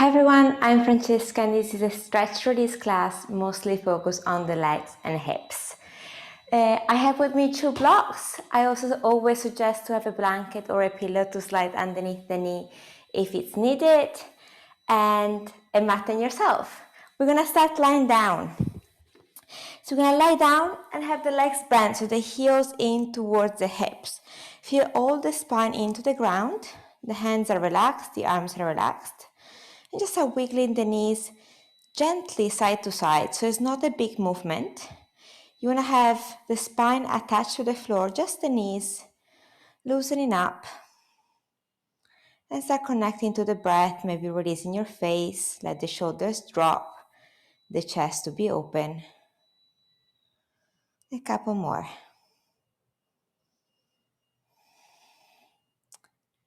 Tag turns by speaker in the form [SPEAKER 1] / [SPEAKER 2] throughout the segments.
[SPEAKER 1] Hi everyone, I'm Francesca and this is a stretch release class mostly focused on the legs and hips. I have with me 2 blocks. I also always suggest to have a blanket or a pillow to slide underneath the knee if it's needed, and a mat on yourself. We're gonna start lying down. So we're gonna lie down and have the legs bent so the heels in towards the hips. Feel all the spine into the ground. The hands are relaxed, the arms are relaxed. And just start wiggling the knees gently side to side, so it's not a big movement. You want to have the spine attached to the floor, just the knees, loosening up. And start connecting to the breath, maybe releasing your face, let the shoulders drop, the chest to be open. A couple more.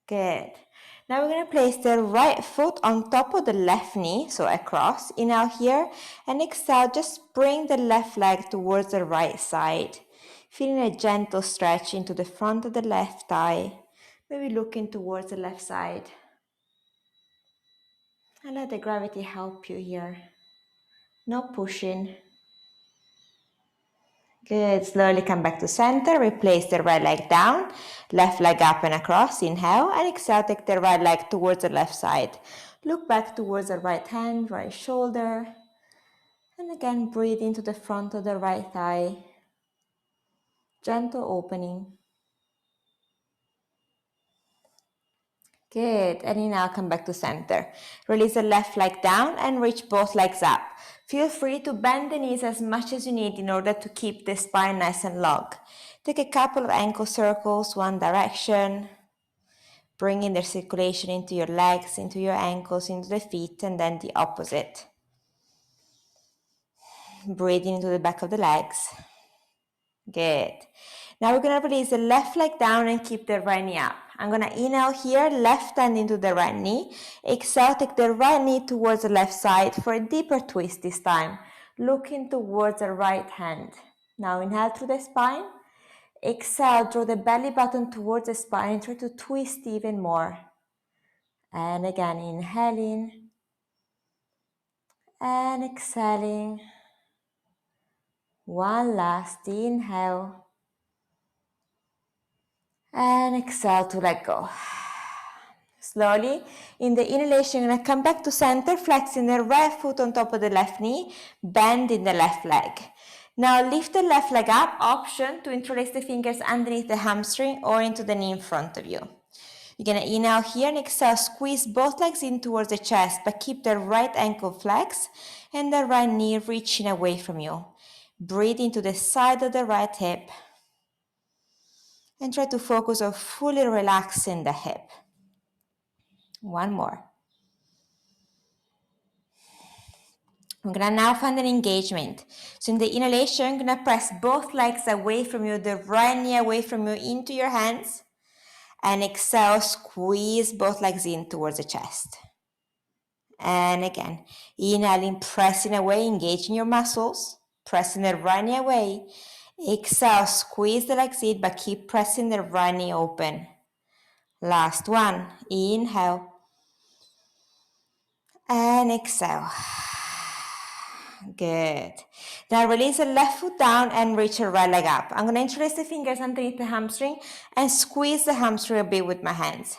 [SPEAKER 1] Good. Now we're going to place the right foot on top of the left knee, so across. Inhale here, and exhale, just bring the left leg towards the right side. Feeling a gentle stretch into the front of the left thigh, maybe looking towards the left side. And let the gravity help you here. No pushing. Good. Slowly come back to center. Replace the right leg down, left leg up and across. Inhale, and exhale, take the right leg towards the left side. Look back towards the right hand, right shoulder. And again, breathe into the front of the right thigh. Gentle opening. Good. And inhale, come back to center. Release the left leg down and reach both legs up. Feel free to bend the knees as much as you need in order to keep the spine nice and long. Take a couple of ankle circles, one direction. Bringing the circulation into your legs, into your ankles, into the feet, and then the opposite. Breathing into the back of the legs. Good. Now we're going to release the left leg down and keep the right knee up. I'm going to inhale here, left hand into the right knee. Exhale, take the right knee towards the left side for a deeper twist this time. Looking towards the right hand. Now inhale through the spine. Exhale, draw the belly button towards the spine and try to twist even more. And again, inhaling and exhaling. One last inhale. And exhale to let go. Slowly, in the inhalation, you're going to come back to center, flexing the right foot on top of the left knee, bending the left leg. Now lift the left leg up, option to interlace the fingers underneath the hamstring or into the knee in front of you. You're going to inhale here and exhale, squeeze both legs in towards the chest, but keep the right ankle flexed and the right knee reaching away from you. Breathe into the side of the right hip and try to focus on fully relaxing the hip. One more. I'm going to now find an engagement. So in the inhalation, I'm going to press both legs away from you, the right knee away from you into your hands. And exhale, squeeze both legs in towards the chest. And again, inhaling, pressing away, engaging your muscles, pressing the right knee away. Exhale, squeeze the legs in, but keep pressing the right knee open. Last one, inhale. And exhale. Good. Now release the left foot down and reach your right leg up. I'm going to interlace the fingers underneath the hamstring and squeeze the hamstring a bit with my hands.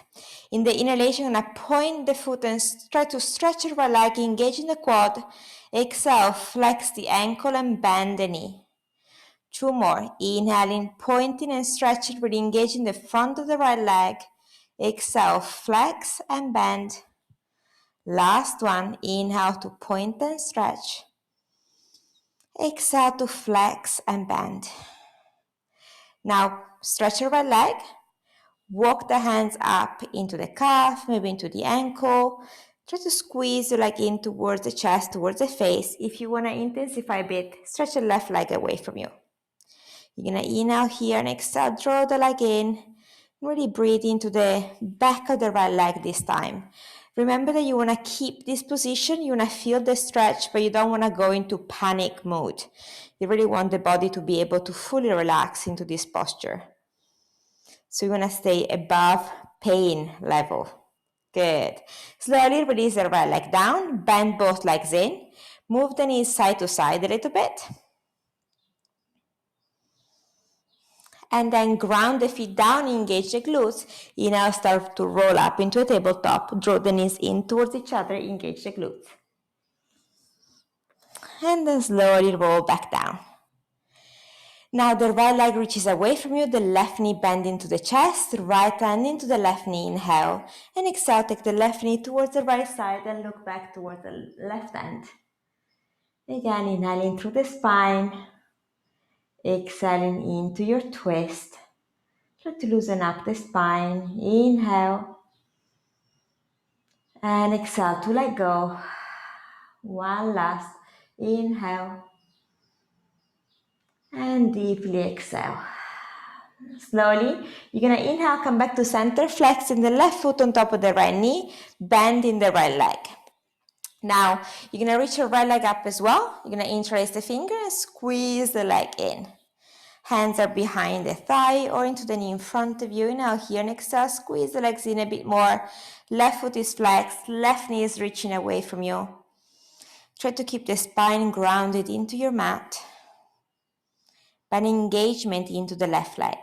[SPEAKER 1] In the inhalation, I'm going to point the foot and try to stretch your right leg, engaging the quad. Exhale, flex the ankle and bend the knee. 2 more. Inhaling, pointing and stretching, really engaging the front of the right leg. Exhale, flex and bend. Last one. Inhale to point and stretch. Exhale to flex and bend. Now stretch your right leg. Walk the hands up into the calf, maybe into the ankle. Try to squeeze your leg in towards the chest, towards the face. If you want to intensify a bit, stretch the left leg away from you. You're going to inhale here and exhale, draw the leg in. Really breathe into the back of the right leg this time. Remember that you want to keep this position, you want to feel the stretch, but you don't want to go into panic mode. You really want the body to be able to fully relax into this posture. So you want to stay above pain level. Good. Slowly release the right leg down, bend both legs in, move the knees side to side a little bit. And then ground the feet down, engage the glutes. You now start to roll up into a tabletop, draw the knees in towards each other, engage the glutes. And then slowly roll back down. Now the right leg reaches away from you, the left knee bend into the chest, right hand into the left knee, inhale. And exhale, take the left knee towards the right side and look back towards the left hand. Again, inhaling through the spine, exhaling into your twist. Try to loosen up the spine, inhale. And exhale to let go. One last, inhale. And deeply exhale. Slowly, you're going to inhale, come back to center, flexing the left foot on top of the right knee, bending the right leg. Now, you're going to reach your right leg up as well. You're going to interlace the finger and squeeze the leg in. Hands are behind the thigh or into the knee in front of you. Now here and exhale, squeeze the legs in a bit more. Left foot is flexed, left knee is reaching away from you. Try to keep the spine grounded into your mat. An engagement into the left leg.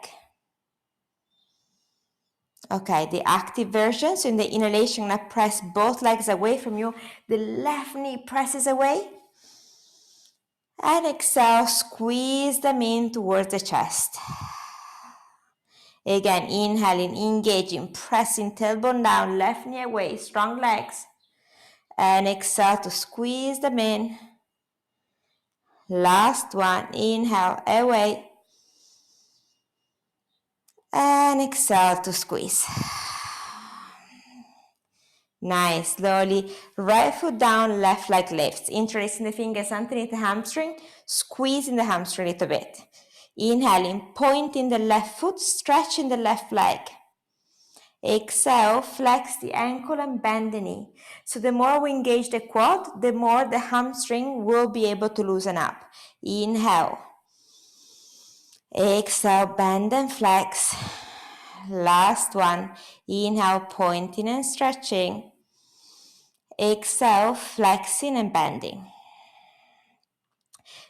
[SPEAKER 1] Okay, the active version, so in the inhalation, I'm gonna press both legs away from you. The left knee presses away. And exhale, squeeze them in towards the chest. Again, inhaling, engaging, pressing tailbone down, left knee away, strong legs. And exhale to squeeze them in. Last one, inhale, away. And exhale to squeeze. Nice, slowly, right foot down, left leg lifts. Interlacing the fingers underneath the hamstring, squeezing the hamstring a little bit. Inhaling, pointing the left foot, stretching the left leg. Exhale, flex the ankle and bend the knee. So the more we engage the quad, the more the hamstring will be able to loosen up. Inhale. Exhale, bend and flex. Last one. Inhale, pointing and stretching. Exhale, flexing and bending.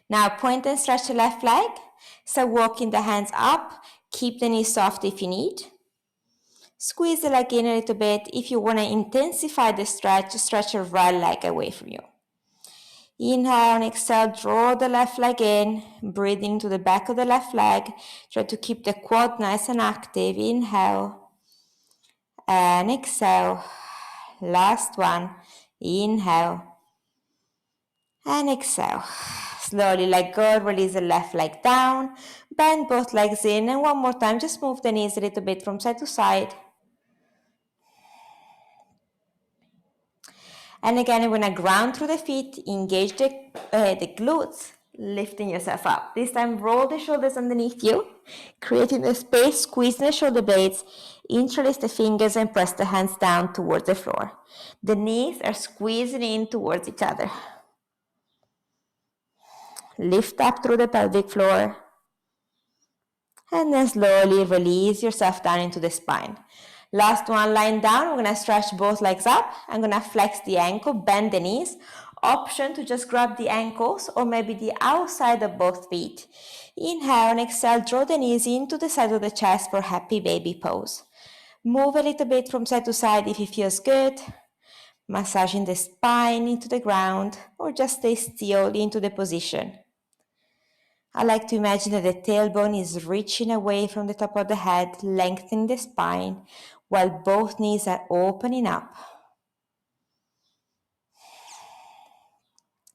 [SPEAKER 1] Now point and stretch the left leg. So walking the hands up. Keep the knee soft if you need. Squeeze the leg in a little bit. If you want to intensify the stretch, stretch your right leg away from you. Inhale and exhale, draw the left leg in, breathing to the back of the left leg. Try to keep the quad nice and active. Inhale and exhale. Last one. Inhale and exhale. Slowly let go, release the left leg down, bend both legs in, and one more time, just move the knees a little bit from side to side. And again, you're gonna ground through the feet, engage the glutes, lifting yourself up. This time, roll the shoulders underneath you, creating a space, squeezing the shoulder blades, interlace the fingers and press the hands down towards the floor. The knees are squeezing in towards each other. Lift up through the pelvic floor. And then slowly release yourself down into the spine. Last one, lying down, we're gonna stretch both legs up. I'm gonna flex the ankle, bend the knees. Option to just grab the ankles or maybe the outside of both feet. Inhale and exhale, draw the knees into the side of the chest for happy baby pose. Move a little bit from side to side if it feels good. Massaging the spine into the ground or just stay still into the position. I like to imagine that the tailbone is reaching away from the top of the head, lengthening the spine, while both knees are opening up.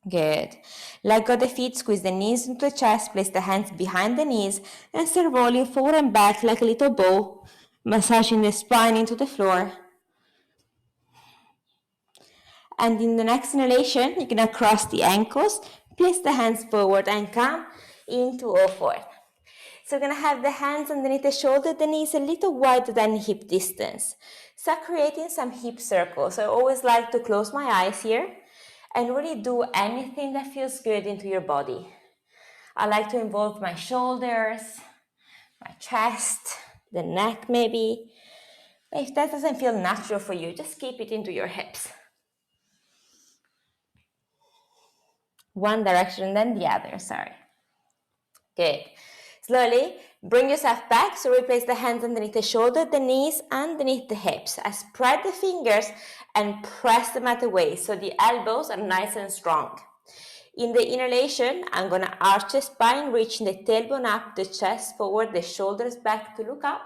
[SPEAKER 1] Good. Let go of the feet, squeeze the knees into the chest, place the hands behind the knees, and start rolling forward and back like a little ball, massaging the spine into the floor. And in the next inhalation, you're going to cross the ankles, place the hands forward and come into all four. So we're going to have the hands underneath the shoulder, the knees a little wider than hip distance. Start creating some hip circles. I always like to close my eyes here and really do anything that feels good into your body. I like to involve my shoulders, my chest, the neck maybe, But if that doesn't feel natural for you, just keep it into your hips. One direction, then the other, sorry. Good. Slowly, bring yourself back, so replace the hands underneath the shoulder, the knees, underneath the hips. I spread the fingers and press them at the waist, so the elbows are nice and strong. In the inhalation, I'm going to arch the spine, reaching the tailbone up, the chest forward, the shoulders back to look up.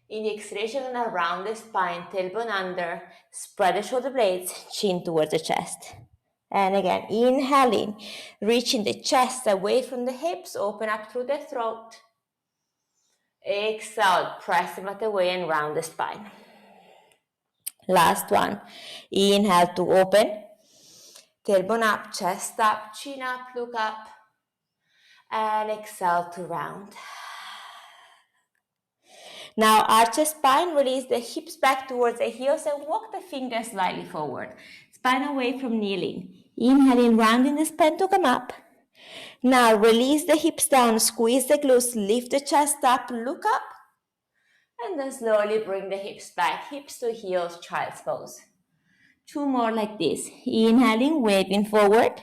[SPEAKER 1] In the exhalation, I'm going to round the spine, tailbone under, spread the shoulder blades, chin towards the chest. And again, inhaling, reaching the chest away from the hips, open up through the throat. Exhale, press them at the way and round the spine. Last one. Inhale to open. Tailbone up, chest up, chin up, look up. And exhale to round. Now arch the spine, release the hips back towards the heels and walk the fingers slightly forward. Spine away from kneeling. Inhaling, rounding the spine to come up. Now release the hips down, squeeze the glutes, lift the chest up, look up. And then slowly bring the hips back, hips to heels, child's pose. 2 more like this. Inhaling, waving forward.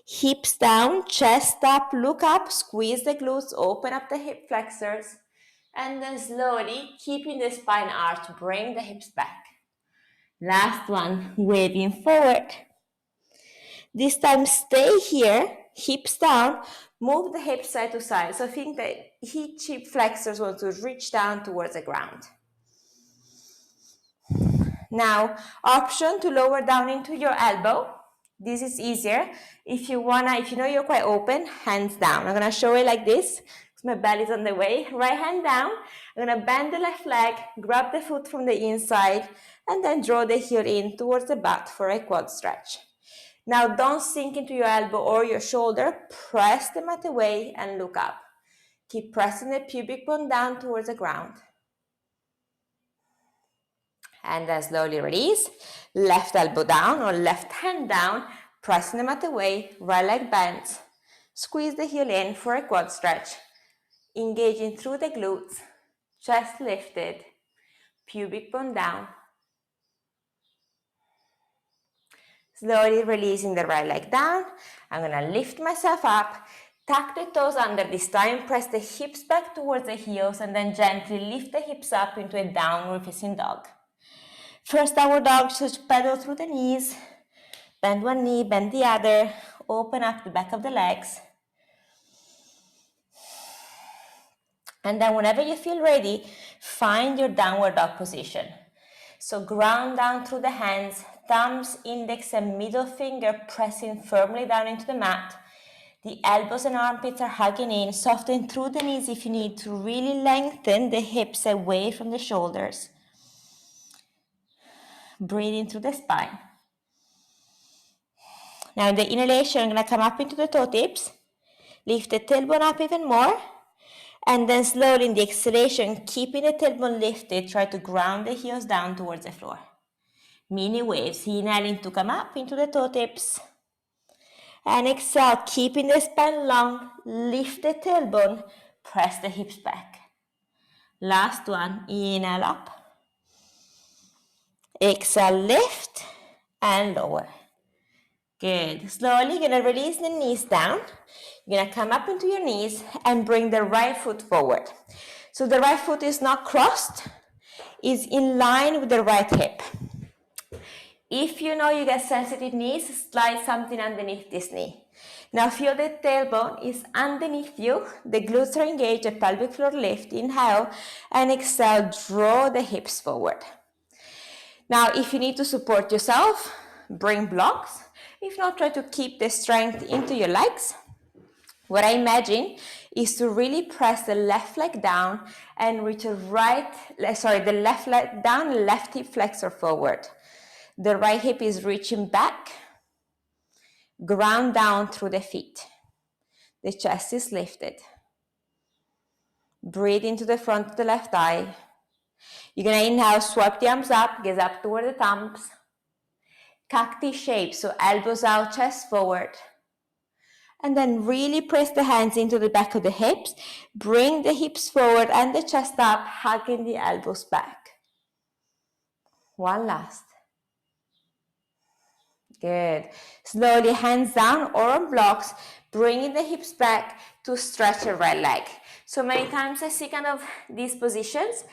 [SPEAKER 1] Hips down, chest up, look up, squeeze the glutes, open up the hip flexors. And then slowly, keeping the spine arched, bring the hips back. Last one, waving forward. This time stay here, hips down, move the hips side to side. So think that hip flexors want to reach down towards the ground. Now, option to lower down into your elbow. This is easier. If you know you're quite open, hands down. I'm gonna show it like this. My belly's on the way. Right hand down. I'm gonna bend the left leg, grab the foot from the inside, and then draw the heel in towards the butt for a quad stretch. Now don't sink into your elbow or your shoulder. Press them at the way and look up. Keep pressing the pubic bone down towards the ground. And then slowly release. Left elbow down or left hand down. Pressing them at the way. Right leg bent. Squeeze the heel in for a quad stretch. Engaging through the glutes. Chest lifted. Pubic bone down. Slowly releasing the right leg down. I'm going to lift myself up. Tuck the toes under this time. Press the hips back towards the heels and then gently lift the hips up into a downward facing dog. First downward dog, just pedal through the knees. Bend one knee, bend the other. Open up the back of the legs. And then whenever you feel ready, find your downward dog position. So ground down through the hands, thumbs, index and middle finger pressing firmly down into the mat. The elbows and armpits are hugging in. Soften through the knees if you need to really lengthen the hips away from the shoulders. Breathing through the spine. Now in the inhalation, I'm going to come up into the toe tips. Lift the tailbone up even more. And then slowly in the exhalation, keeping the tailbone lifted, try to ground the heels down towards the floor. Mini waves, inhaling to come up into the toe tips. And exhale, keeping the spine long, lift the tailbone, press the hips back. Last one, inhale up. Exhale, lift and lower. Good. Slowly, you're going to release the knees down. You're going to come up into your knees and bring the right foot forward. So the right foot is not crossed, is in line with the right hip. If you know you get sensitive knees, slide something underneath this knee. Now feel the tailbone is underneath you, the glutes are engaged, the pelvic floor lift, inhale, and exhale, draw the hips forward. Now if you need to support yourself, bring blocks. If not, try to keep the strength into your legs. What I imagine is to really press the left leg down and reach the left leg down, left hip flexor forward. The right hip is reaching back, ground down through the feet. The chest is lifted. Breathe into the front of the left thigh. You're going to inhale, swipe the arms up, gaze up toward the thumbs. Cacti shape, so elbows out, chest forward. And then really press the hands into the back of the hips. Bring the hips forward and the chest up, hugging the elbows back. One last. Good. Slowly hands down or on blocks, bringing the hips back to stretch your right leg. So many times I see kind of these positions.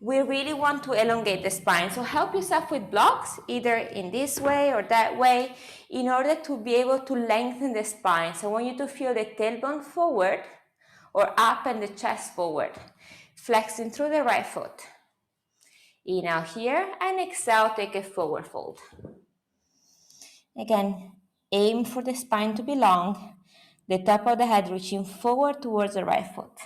[SPEAKER 1] We really want to elongate the spine. So help yourself with blocks, either in this way or that way, in order to be able to lengthen the spine. So I want you to feel the tailbone forward or up and the chest forward. Flexing through the right foot. Inhale here and exhale, take a forward fold. Again, aim for the spine to be long, the top of the head reaching forward towards the right foot.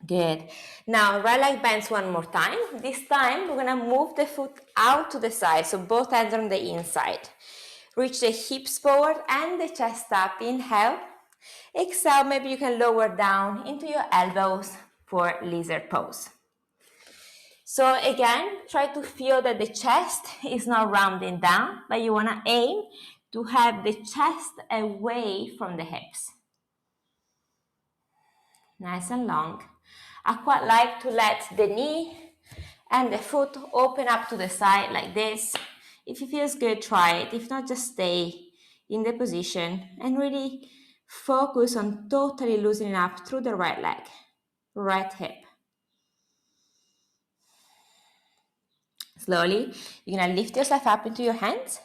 [SPEAKER 1] Good. Now, right leg bends one more time. This time, we're gonna move the foot out to the side, so both hands are on the inside. Reach the hips forward and the chest up. Inhale. Exhale, maybe you can lower down into your elbows for lizard pose. So again, try to feel that the chest is not rounding down, but you want to aim to have the chest away from the hips. Nice and long. I quite like to let the knee and the foot open up to the side like this. If it feels good, try it. If not, just stay in the position and really focus on totally loosening up through the right leg, right hip. Slowly, you're going to lift yourself up into your hands.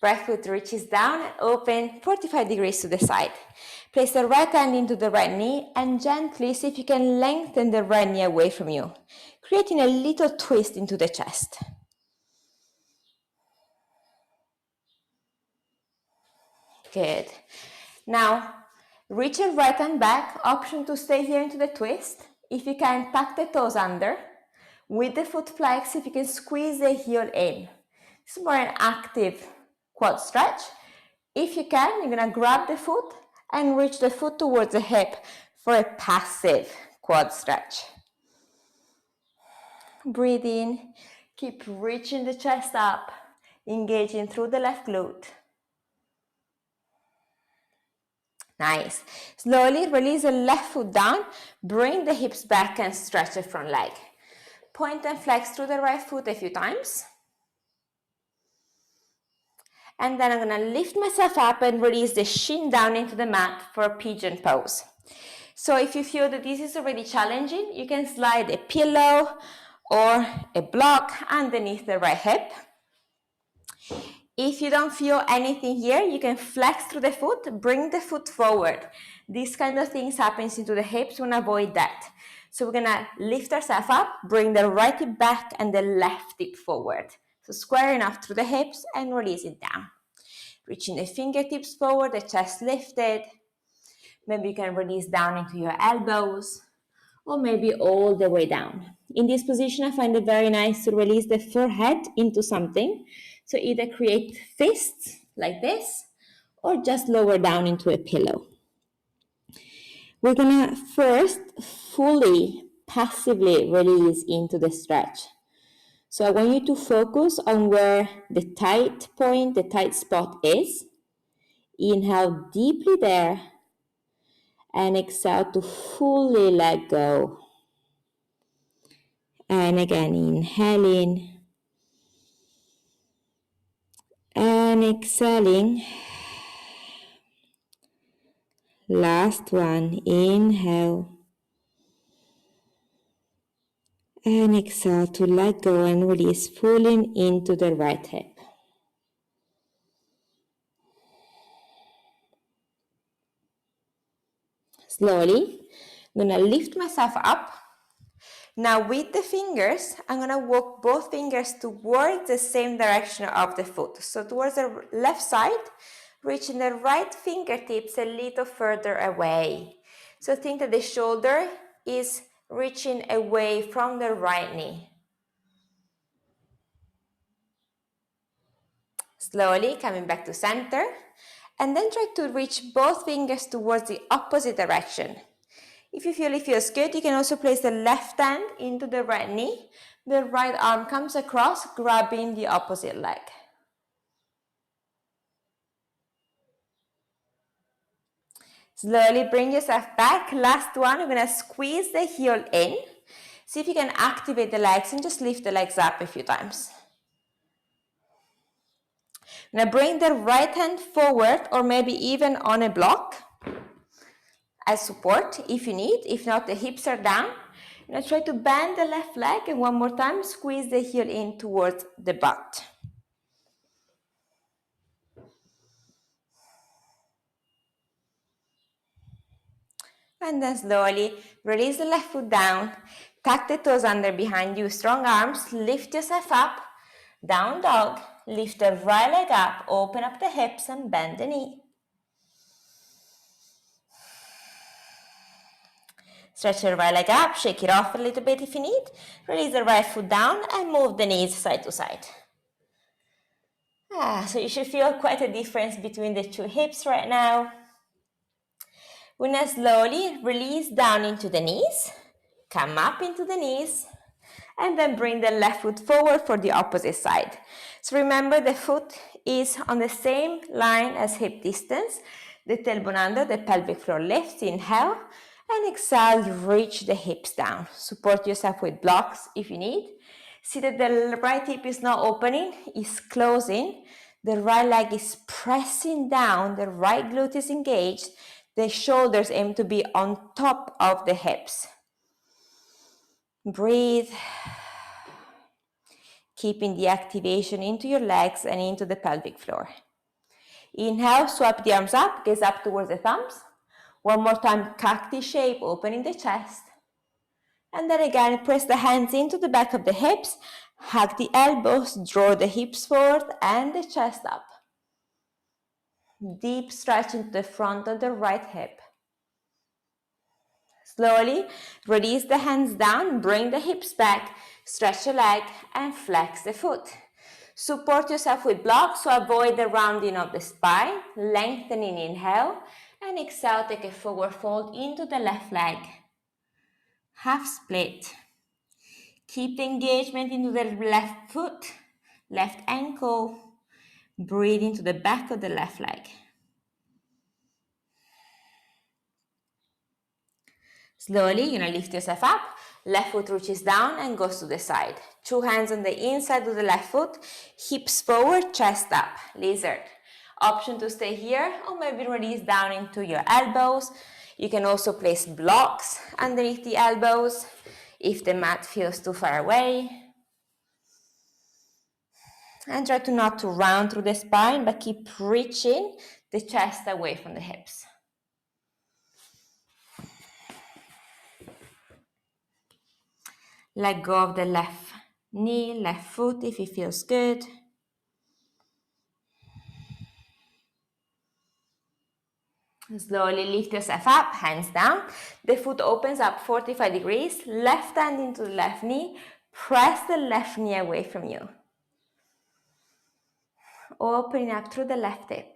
[SPEAKER 1] Right foot reaches down and open 45 degrees to the side. Place the right hand into the right knee and gently see if you can lengthen the right knee away from you, creating a little twist into the chest. Good. Now, reach your right hand back. Option to stay here into the twist. If you can, tuck the toes under. With the foot flex, if you can squeeze the heel in. This is more an active quad stretch. If you can, you're gonna grab the foot and reach the foot towards the hip for a passive quad stretch. Breathe in, keep reaching the chest up, engaging through the left glute. Nice. Slowly release the left foot down, bring the hips back and stretch the front leg. Point and flex through the right foot a few times. And then I'm going to lift myself up and release the shin down into the mat for a pigeon pose. So if you feel that this is already challenging, you can slide a pillow or a block underneath the right hip. If you don't feel anything here, you can flex through the foot, bring the foot forward. These kind of things happens into the hips, we want to avoid that. So we're gonna lift ourselves up, bring the right hip back and the left hip forward. So squaring up through the hips and release it down. Reaching the fingertips forward, the chest lifted. Maybe you can release down into your elbows or maybe all the way down. In this position, I find it very nice to release the forehead into something. So either create fists like this or just lower down into a pillow. We're gonna first fully, passively release into the stretch. So I want you to focus on where the tight point, the tight spot is. Inhale deeply there and exhale to fully let go. And again, inhaling and exhaling. Last one, inhale and exhale to let go and release fully into the right hip. Slowly, I'm going to lift myself up. Now with the fingers, I'm going to walk both fingers towards the same direction of the foot. So towards the left side, reaching the right fingertips a little further away. So think that the shoulder is reaching away from the right knee. Slowly coming back to center. And then try to reach both fingers towards the opposite direction. If you feel it feels good, you can also place the left hand into the right knee. The right arm comes across, grabbing the opposite leg. Slowly bring yourself back. Last one, we're gonna squeeze the heel in. See if you can activate the legs and just lift the legs up a few times. Now bring the right hand forward or maybe even on a block as support if you need. If not, the hips are down. Now try to bend the left leg and one more time, squeeze the heel in towards the butt. And then slowly release the left foot down, tuck the toes under behind you, strong arms, lift yourself up, down dog, lift the right leg up, open up the hips and bend the knee. Stretch your right leg up, shake it off a little bit if you need, release the right foot down and move the knees side to side. So you should feel quite a difference between the two hips right now. We're going to slowly release down into the knees, come up into the knees, and then bring the left foot forward for the opposite side. So remember the foot is on the same line as hip distance, the tailbone under, the pelvic floor lifts, inhale, and exhale, reach the hips down. Support yourself with blocks if you need. See that the right hip is not opening, it's closing. The right leg is pressing down, the right glute is engaged, the shoulders aim to be on top of the hips. Breathe. Keeping the activation into your legs and into the pelvic floor. Inhale, swap the arms up, gaze up towards the thumbs. One more time, cacti shape, opening the chest. And then again, press the hands into the back of the hips, hug the elbows, draw the hips forward and the chest up. Deep stretch into the front of the right hip. Slowly release the hands down, bring the hips back, stretch the leg and flex the foot. Support yourself with blocks, so avoid the rounding of the spine, lengthening inhale, and exhale, take a forward fold into the left leg. Half split. Keep the engagement into the left foot, left ankle. Breathe into the back of the left leg. Slowly, you're going to lift yourself up. Left foot reaches down and goes to the side. Two hands on the inside of the left foot. Hips forward, chest up. Lizard. Option to stay here or maybe release down into your elbows. You can also place blocks underneath the elbows if the mat feels too far away. And try to not to round through the spine, but keep reaching the chest away from the hips. Let go of the left knee, left foot if it feels good. Slowly lift yourself up, hands down. The foot opens up 45 degrees. Left hand into the left knee. Press the left knee away from you. Opening up through the left hip.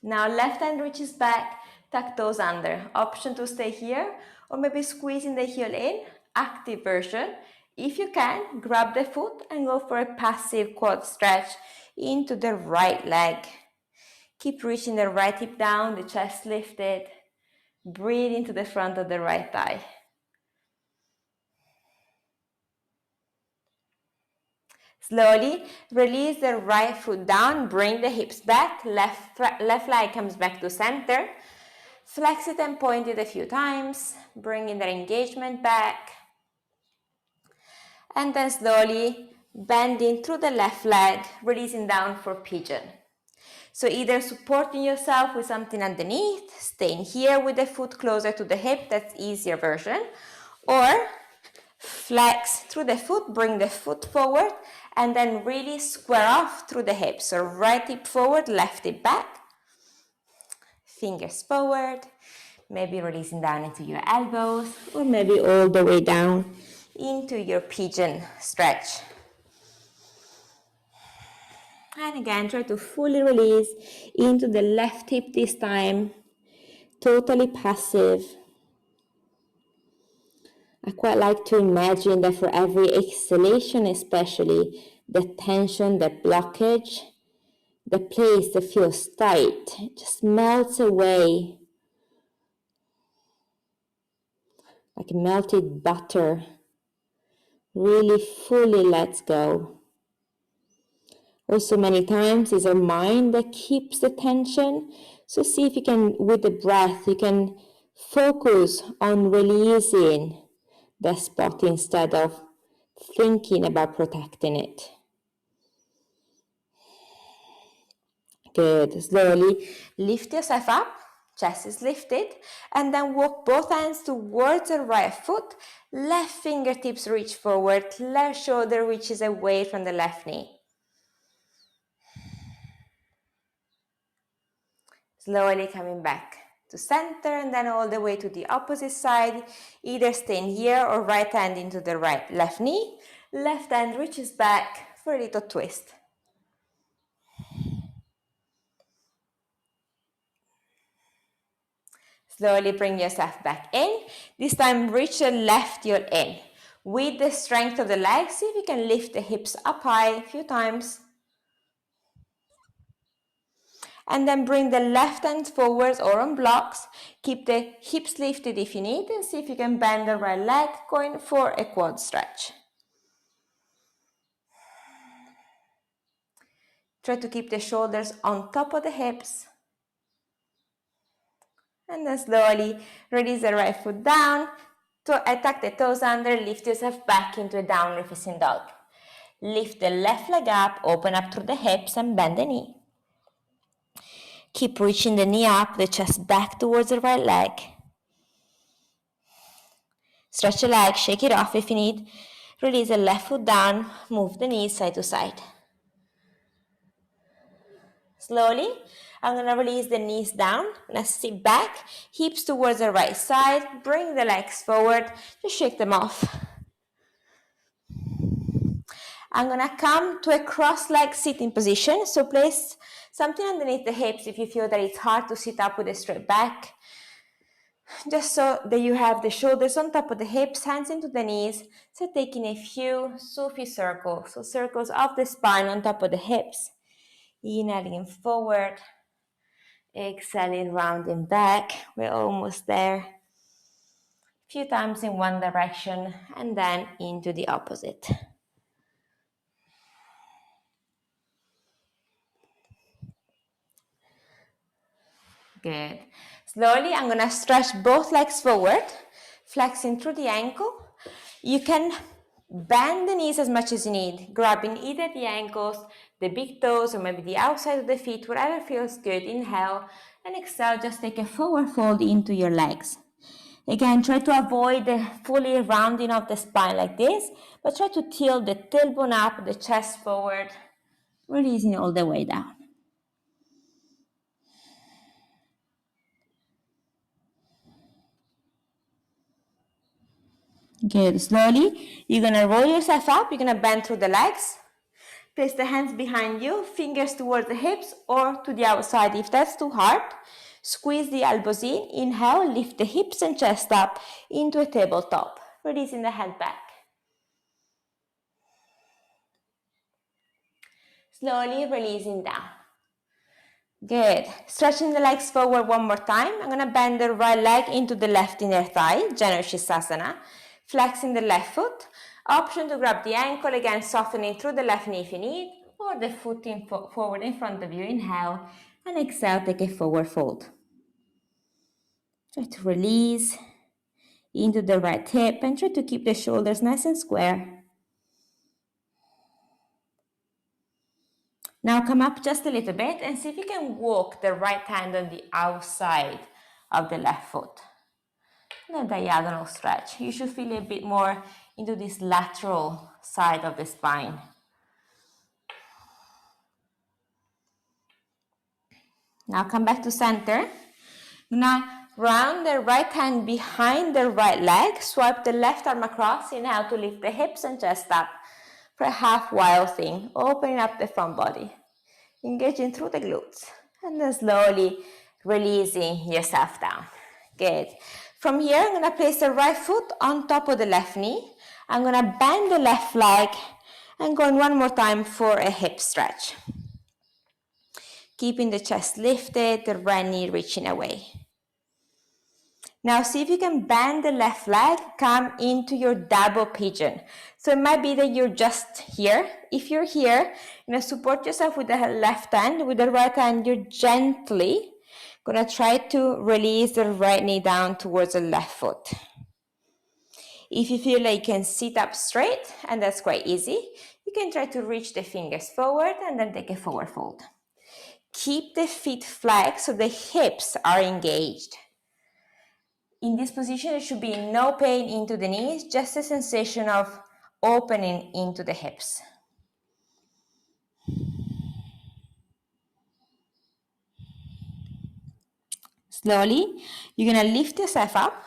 [SPEAKER 1] Now left hand reaches back, tuck toes under. Option to stay here or maybe squeezing the heel in, active version. If you can, grab the foot and go for a passive quad stretch into the right leg. Keep reaching the right hip down, the chest lifted. Breathe into the front of the right thigh. Slowly release the right foot down, bring the hips back, left leg comes back to center. Flex it and point it a few times, bringing the engagement back. And then slowly bending through the left leg, releasing down for pigeon. So either supporting yourself with something underneath, staying here with the foot closer to the hip, that's easier version, or flex through the foot, bring the foot forward, and then really square off through the hip. So right hip forward, left hip back, fingers forward, maybe releasing down into your elbows, or maybe all the way down into your pigeon stretch. And again, try to fully release into the left hip this time, totally passive. I quite like to imagine that for every exhalation especially, the tension, the blockage the place that feels tight just melts away like melted butter. Really fully lets go. Also, many times it's our mind that keeps the tension. So see if you can, with the breath, you can focus on releasing the spot instead of thinking about protecting it. Good. Slowly lift yourself up, chest is lifted, and then walk both hands towards the right foot. Left fingertips reach forward, left shoulder reaches away from the left knee. Slowly coming back to center and then all the way to the opposite side, either staying here or right hand into the left knee. Left hand reaches back for a little twist. Slowly bring yourself back in. This time reach the left heel in. With the strength of the legs, see if you can lift the hips up high a few times. And then bring the left hand forwards or on blocks. Keep the hips lifted if you need, and see if you can bend the right leg, going for a quad stretch. Try to keep the shoulders on top of the hips. And then slowly release the right foot down. To tuck the toes under, lift yourself back into a downward facing dog. Lift the left leg up, open up through the hips and bend the knee. Keep reaching the knee up, the chest back towards the right leg. Stretch the leg, shake it off if you need. Release the left foot down, move the knees side to side. Slowly, I'm going to release the knees down. I'm going to sit back, hips towards the right side, bring the legs forward, just shake them off. I'm going to come to a cross-legged sitting position, so place something underneath the hips if you feel that it's hard to sit up with a straight back. Just so that you have the shoulders on top of the hips, hands into the knees. So taking a few Sufi circles, so circles of the spine on top of the hips. Inhaling forward, exhaling rounding back. We're almost there. A few times in one direction and then into the opposite. Good. Slowly, I'm going to stretch both legs forward, flexing through the ankle. You can bend the knees as much as you need, grabbing either the ankles, the big toes, or maybe the outside of the feet, whatever feels good. Inhale and exhale, just take a forward fold into your legs. Again, try to avoid the fully rounding of the spine like this, but try to tilt the tailbone up, the chest forward, releasing all the way down. Good. Slowly, you're going to roll yourself up. You're going to bend through the legs. Place the hands behind you, fingers towards the hips or to the outside if that's too hard. Squeeze the elbows in. Inhale, lift the hips and chest up into a tabletop. Releasing the head back. Slowly releasing down. Good. Stretching the legs forward one more time. I'm going to bend the right leg into the left inner thigh, Janu Sirsasana. Flexing the left foot. Option to grab the ankle, again softening through the left knee if you need, or the foot forward in front of you. Inhale and exhale, take a forward fold. Try to release into the right hip and try to keep the shoulders nice and square. Now come up just a little bit and see if you can walk the right hand on the outside of the left foot. A diagonal stretch. You should feel a bit more into this lateral side of the spine. Now come back to center. Now round the right hand behind the right leg. Swipe the left arm across. Inhale to lift the hips and chest up for a half wild thing. Opening up the front body. Engaging through the glutes. And then slowly releasing yourself down. Good. From here, I'm going to place the right foot on top of the left knee. I'm going to bend the left leg and going one more time for a hip stretch. keeping the chest lifted, the right knee reaching away. Now see if you can bend the left leg, come into your double pigeon. So it might be that you're just here. If you're here, support yourself with the left hand. With the right hand, you're gently gonna try to release the right knee down towards the left foot. If you feel like you can sit up straight, and that's quite easy, you can try to reach the fingers forward and then take a forward fold. Keep the feet flexed so the hips are engaged. In this position, there should be no pain into the knees, just a sensation of opening into the hips. Slowly, you're gonna lift yourself up.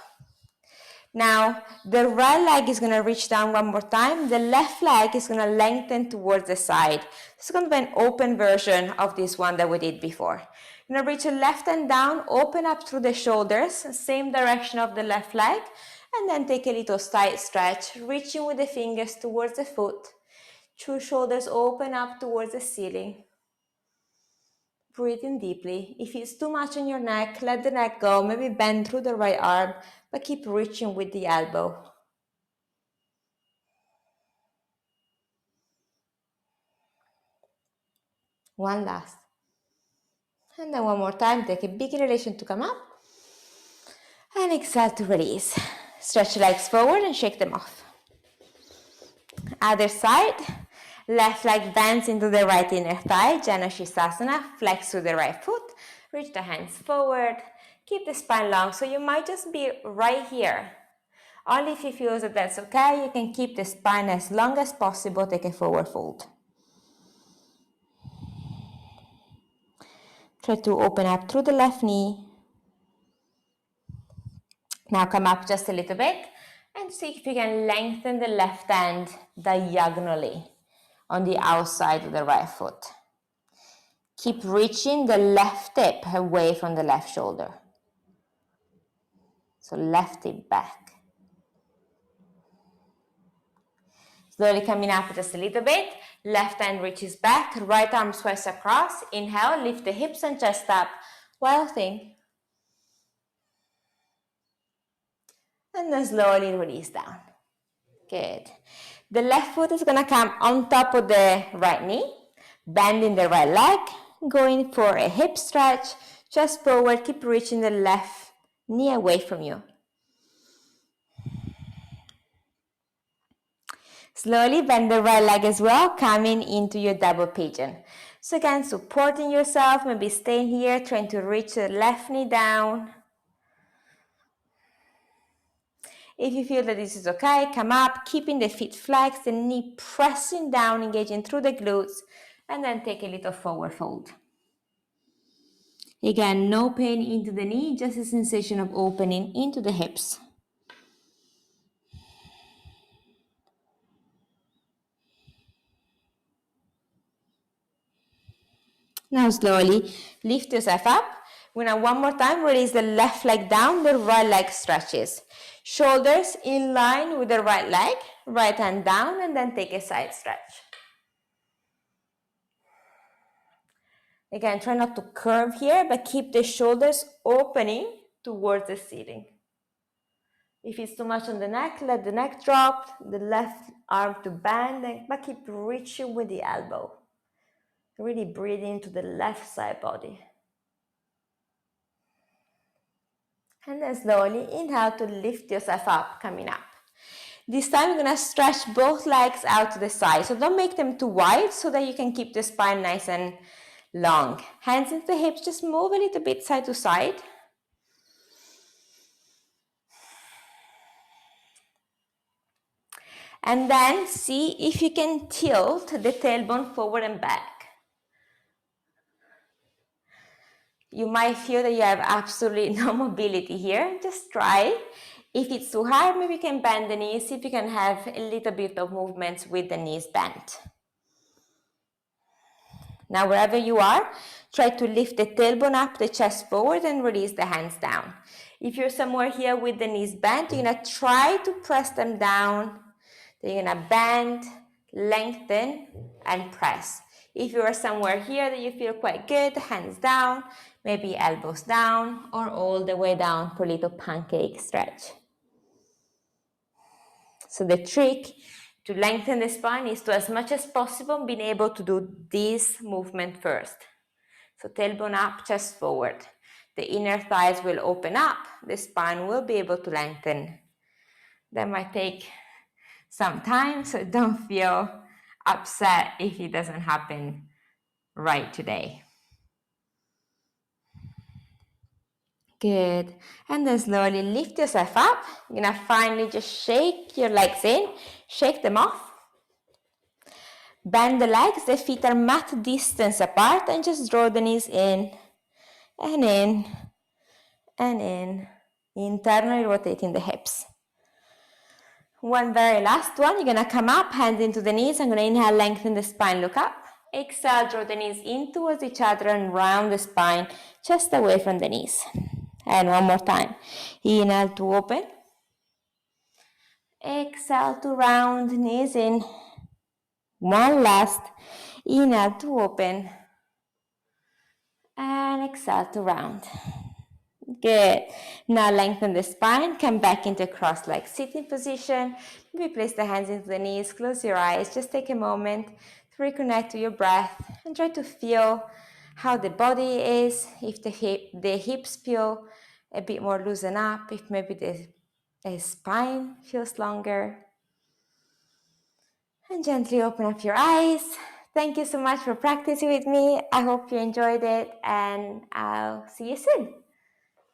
[SPEAKER 1] Now, the right leg is gonna reach down one more time. The left leg is gonna lengthen towards the side. This is gonna be an open version of this one that we did before. You're gonna reach the left hand down, open up through the shoulders, same direction of the left leg, and then take a little side stretch, reaching with the fingers towards the foot. Two shoulders open up towards the ceiling. Breathing deeply. If it's too much on your neck, let the neck go. Maybe bend through the right arm, but keep reaching with the elbow. One last. And then one more time, take a big inhalation to come up. And exhale to release. Stretch your legs forward and shake them off. Other side. Left leg bends into the right inner thigh, Janushirsasana, flex through the right foot, reach the hands forward, keep the spine long, so you might just be right here. Only if you feel that that's okay, you can keep the spine as long as possible, take a forward fold. Try to open up through the left knee. Now come up just a little bit and see if you can lengthen the left hand diagonally on the outside of the right foot. Keep reaching the left hip away from the left shoulder. So left hip back. Slowly coming up just a little bit. Left hand reaches back, right arm swings across. Inhale, lift the hips and chest up. Wild thing. And then slowly release down. Good. The left foot is gonna come on top of the right knee, bending the right leg, going for a hip stretch, chest forward, keep reaching the left knee away from you. Slowly bend the right leg as well, coming into your double pigeon. So again, supporting yourself, maybe staying here, trying to reach the left knee down. If you feel that this is okay, come up, keeping the feet flexed, the knee pressing down, engaging through the glutes, and then take a little forward fold. Again, no pain into the knee, just a sensation of opening into the hips. Now slowly lift yourself up. We're gonna one more time release the left leg down, the right leg stretches. Shoulders in line with the right leg, right hand down, and then take a side stretch. Again, try not to curve here, but keep the shoulders opening towards the ceiling. If it's too much on the neck, let the neck drop, the left arm to bend, but keep reaching with the elbow. Really breathe into the left side body. And then slowly inhale to lift yourself up, coming up. This time you're gonna stretch both legs out to the side. So don't make them too wide so that you can keep the spine nice and long. Hands into the hips, just move a little bit side to side. And then see if you can tilt the tailbone forward and back. You might feel that you have absolutely no mobility here. Just try. If it's too hard, maybe you can bend the knees. See if you can have a little bit of movements with the knees bent. Now, wherever you are, try to lift the tailbone up, the chest forward, and release the hands down. If you're somewhere here with the knees bent, you're gonna try to press them down. Then you're gonna bend, lengthen, and press. If you are somewhere here that you feel quite good, hands down, maybe elbows down, or all the way down for a little pancake stretch. So the trick to lengthen the spine is to, as much as possible, being able to do this movement first. So tailbone up, chest forward. The inner thighs will open up, the spine will be able to lengthen. That might take some time, so don't feel upset if it doesn't happen right today. Good. And then slowly lift yourself up. You're gonna finally just shake your legs in, shake them off. Bend the legs, the feet are mat distance apart, and just draw the knees in and in and in, internally rotating the hips. One very last one, you're gonna come up, hands into the knees. I'm gonna inhale, lengthen the spine, look up. Exhale, draw the knees in towards each other and round the spine, just away from the knees. And one more time. Inhale to open. Exhale to round, knees in. One last. Inhale to open. And exhale to round. Good. Now lengthen the spine, come back into cross-legged sitting position. Maybe place the hands into the knees, close your eyes, just take a moment to reconnect to your breath and try to feel how the body is, if the hips feel a bit more loosened up, if maybe the spine feels longer. And gently open up your eyes. Thank you so much for practicing with me. I hope you enjoyed it, and I'll see you soon.